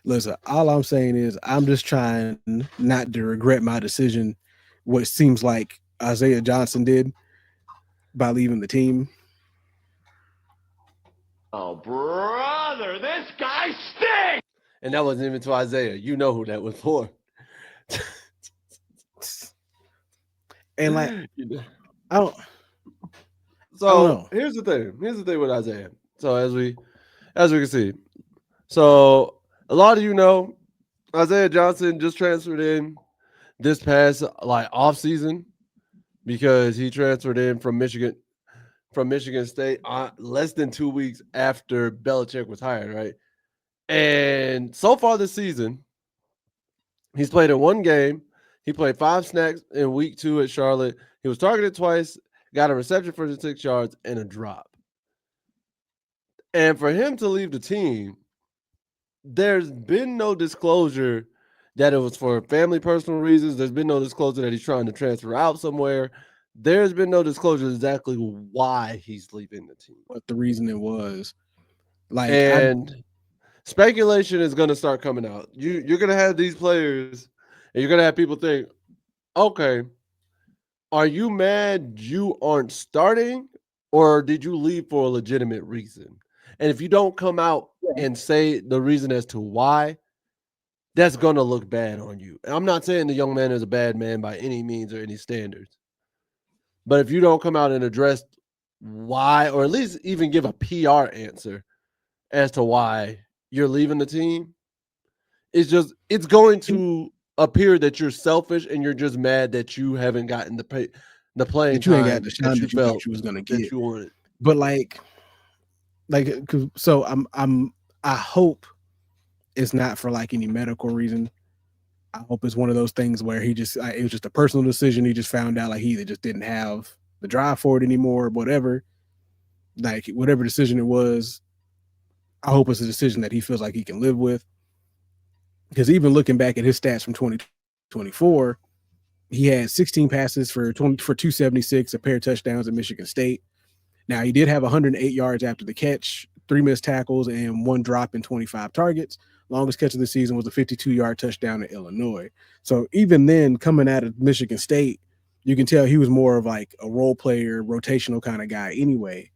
Listen, all I'm saying is I'm just trying not to regret my decision. What seems like Isaiah Johnson did by leaving the team. Oh, brother, this guy stinks! And that wasn't even to Isaiah. You know who that was for. And like You know. I don't I don't So know. here's the thing. Here's the thing with Isaiah. So as we can see, so a lot of you know Isaiah Johnson just transferred in this past like off season because he transferred in from Michigan State less than 2 weeks after Belichick was hired, right? And so far this season, he's played in one game. He played 5 snaps in week 2 at Charlotte. He was targeted twice, got a reception for 6 yards and a drop. And for him to leave the team, there's been no disclosure that it was for family personal reasons. There's been no disclosure that he's trying to transfer out somewhere. There's been no disclosure exactly why he's leaving the team. What the reason it was. Like I And speculation is going to start coming out. You're going to have these players and you're going to have people think, okay, are you mad you aren't starting or did you leave for a legitimate reason? And if you don't come out and say the reason as to why, that's going to look bad on you. And I'm not saying the young man is a bad man by any means or any standards. But if you don't come out and address why, or at least even give a PR answer as to why you're leaving the team, it's going to appear that you're selfish and you're just mad that you haven't gotten the playing that you ain't got time the that shine you that you felt thought you was gonna that get. you wanted. But like, so I hope it's not for like any medical reason. I hope it's one of those things where it was just a personal decision. He just found out like he either just didn't have the drive for it anymore, or whatever. Like whatever decision it was, I hope it's a decision that he feels like he can live with. Because even looking back at his stats from 2024, he had 16 passes for 276, a pair of touchdowns at Michigan State. Now he did have 108 yards after the catch, 3 missed tackles, and 1 drop in 25 targets. Longest catch of the season was a 52-yard touchdown at Illinois. So even then, coming out of Michigan State, you can tell he was more of like a role player, rotational kind of guy anyway.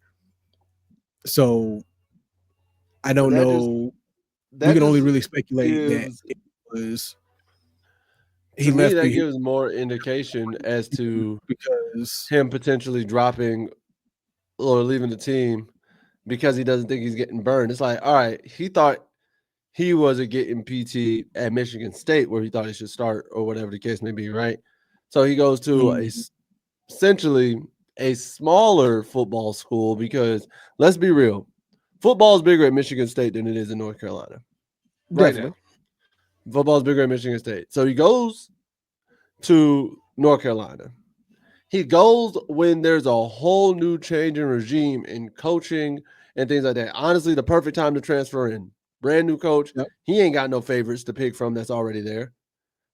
So I But don't know. We that can only just really speculate that gives it was he to me left that gives more indication as to because him potentially dropping or leaving the team because he doesn't think he's getting burned. It's like, all right, he thought he wasn't getting PT at Michigan State where he thought he should start or whatever the case may be, right? So he goes to essentially a smaller football school because let's be real, football is bigger at Michigan State than it is in North Carolina right definitely. now. Football is bigger at Michigan State. So he goes to North Carolina. He goes when there's a whole new change in regime in coaching and things like that. Honestly, the perfect time to transfer in. Brand new coach. Yep. He ain't got no favorites to pick from that's already there.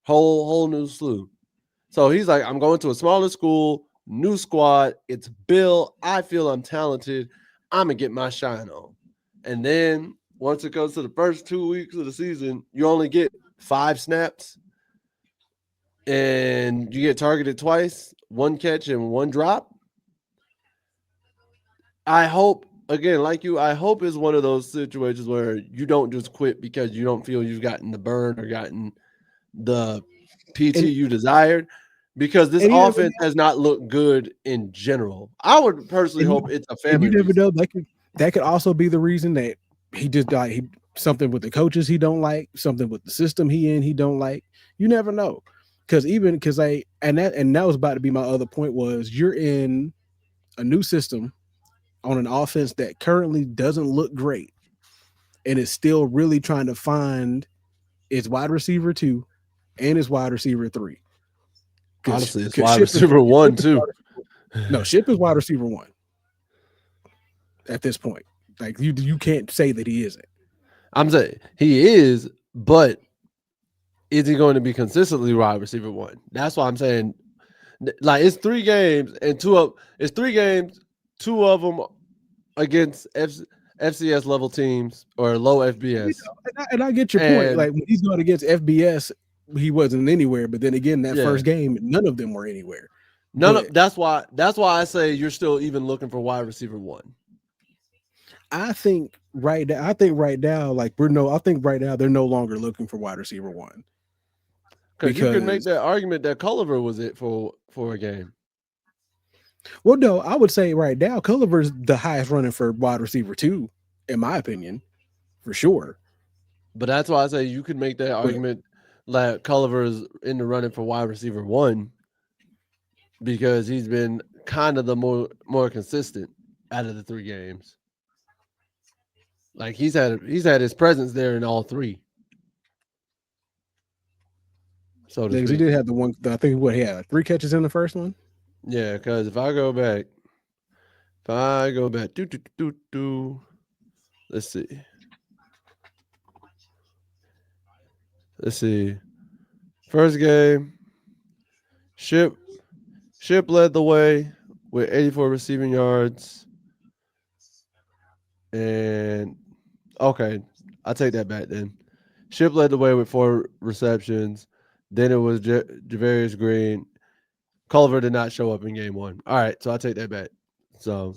Whole new slew. So he's like, I'm going to a smaller school, new squad. It's Bill. I feel I'm talented. I'm gonna get my shine on. And then once it goes to the first 2 weeks of the season, you only get 5 snaps and you get targeted twice, 1 catch and 1 drop. I hope, again, like you, I hope it's one of those situations where you don't just quit because you don't feel you've gotten the burn or gotten the PT And you desired, because this and you never offense has not looked good in general. I would personally and you hope it's a and you family never reason. know that could also be the reason that he just like he something with the coaches he don't like, something with the system he don't like. You never know. Because I and that was about to be my other point was you're in a new system on an offense that currently doesn't look great and is still really trying to find its wide receiver 2 and its wide receiver 3. Because Honestly, it's wide receiver one too. Ship is wide receiver 1 at this point. Like you can't say that he isn't. I'm saying he is, but is he going to be consistently wide receiver one? That's why I'm saying, like, it's 3 games and 2 of 2 of them against FC. FCS level teams or low You FBS. know, and I get your point. And Like when he's going against FBS, he wasn't anywhere. But then again, that yeah, first game, none of them were anywhere. none of But that's why I say you're still even looking for wide receiver one. I think right now, like we're no, I think right now they're no longer looking for wide receiver one Because you can make because, that argument that Culliver was it for a game. well, no, I would say right now, Culliver's the highest running for wide receiver two, in my opinion, for sure. But that's why I say you could make that But argument that Culliver's in the running for wide receiver one because he's been kind of the more consistent out of the three games. Like he's had his presence there in all three, so to because he speak. did have the one, I think what he had like 3 catches in the first one. Yeah, because do do do do, let's see, let's see. First game, Ship Ship led the way with 84 receiving yards, and okay, I'll take that back then. Ship led the way with 4 receptions. Then it was Javarius Green. Culver did not show up in game one. All right, so I'll take that back. So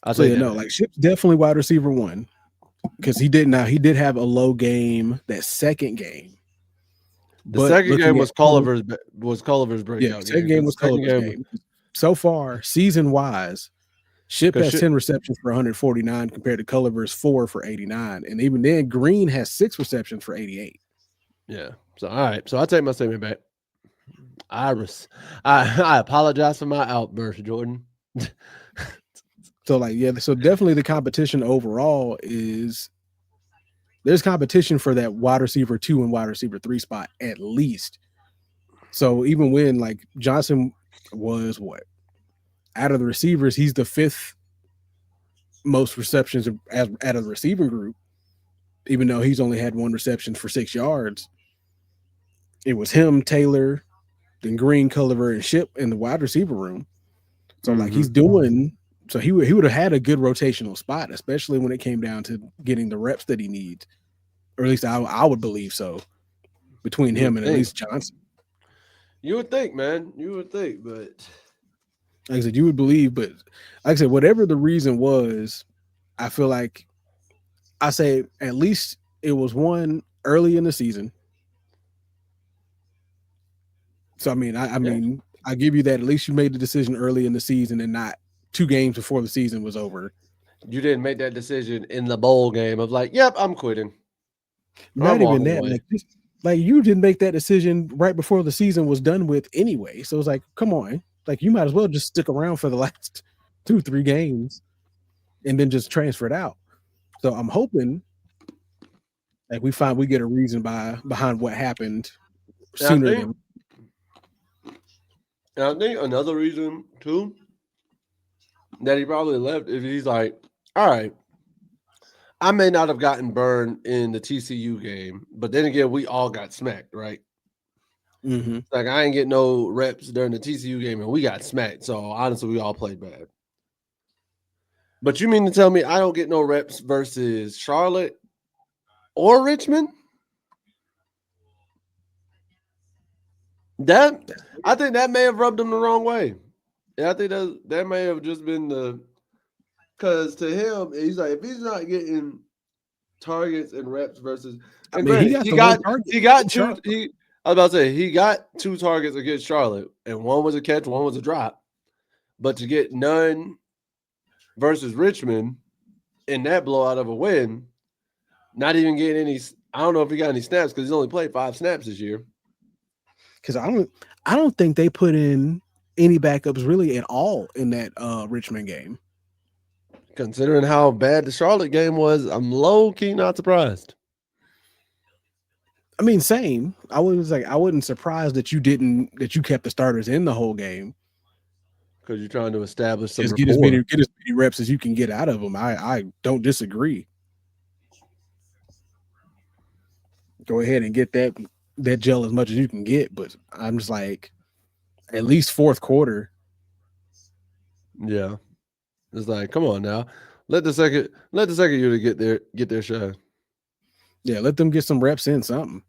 I'll So take yeah, that no, back. like Ship's definitely wide receiver one because he did have a low game that second game, The but second game looking at was total, Culver's yeah, breakout second game game because was the second Culver's game game. So far, season wise, Ship because has 10 receptions for 149 compared to Culliver's 4 for 89. And even then, Green has 6 receptions for 88. yeah. So all right, so I'll take my statement back. Iris, I apologize for my outburst, Jordan. So, like, yeah, so definitely the competition overall is there's competition for that wide receiver two and wide receiver three spot at least. So, even when like Johnson was what out of the receivers, he's the fifth most receptions as out of the receiving group, even though he's only had 1 reception for 6 yards. It was him, Taylor, then Green, Culliver, and Ship in the wide receiver room. So like Mm-hmm. he's doing, so he would have had a good rotational spot, especially when it came down to getting the reps that he needs, or at least I would believe so between You him would and at think. least Johnson. You would think, man. You would think, but Like I said, you would believe, but like I said, whatever the reason was, I feel like I say at least it was one early in the season. So I mean, I yeah, mean, I give you that. At least you made the decision early in the season and not 2 games before the season was over. you didn't make that decision in the bowl game of like, yep, I'm quitting. I'm Not even walking that. away. Like you didn't make that decision right before the season was done with anyway. So it's like, come on, like you might as well just stick around for the last 2-3 games and then just transfer it out. So I'm hoping like we get a reason behind what happened And I sooner think, than. and I think another reason too that he probably left is he's like, all right, I may not have gotten burned in the TCU game, but then again, we all got smacked, right? Mm-hmm. Like I ain't get no reps during the TCU game, and we got smacked. So honestly, we all played bad. But you mean to tell me I don't get no reps versus Charlotte or Richmond? That I think that may have rubbed him the wrong way. Yeah, I think that may have just been the because to him, he's like if he's not getting targets and reps versus I and mean, he granted, got the one target he got against Charlotte. he I was about to say he got 2 targets against Charlotte, and one was a catch, one was a drop. But to get none versus Richmond in that blowout of a win, not even getting any. I don't know if he got any snaps because he's only played 5 snaps this year. Because I don't think they put in any backups really at all in that Richmond game. Considering how bad the Charlotte game was, I'm low key not surprised. I mean, same. I wasn't surprised that you kept the starters in the whole game. Because you're trying to establish some Just rapport. get as many reps as you can get out of them. I don't disagree. Go ahead and get that gel as much as you can get, but I'm just like at least fourth quarter. Yeah. It's like, come on now. Let the second unit get their shine. Yeah, let them get some reps in something.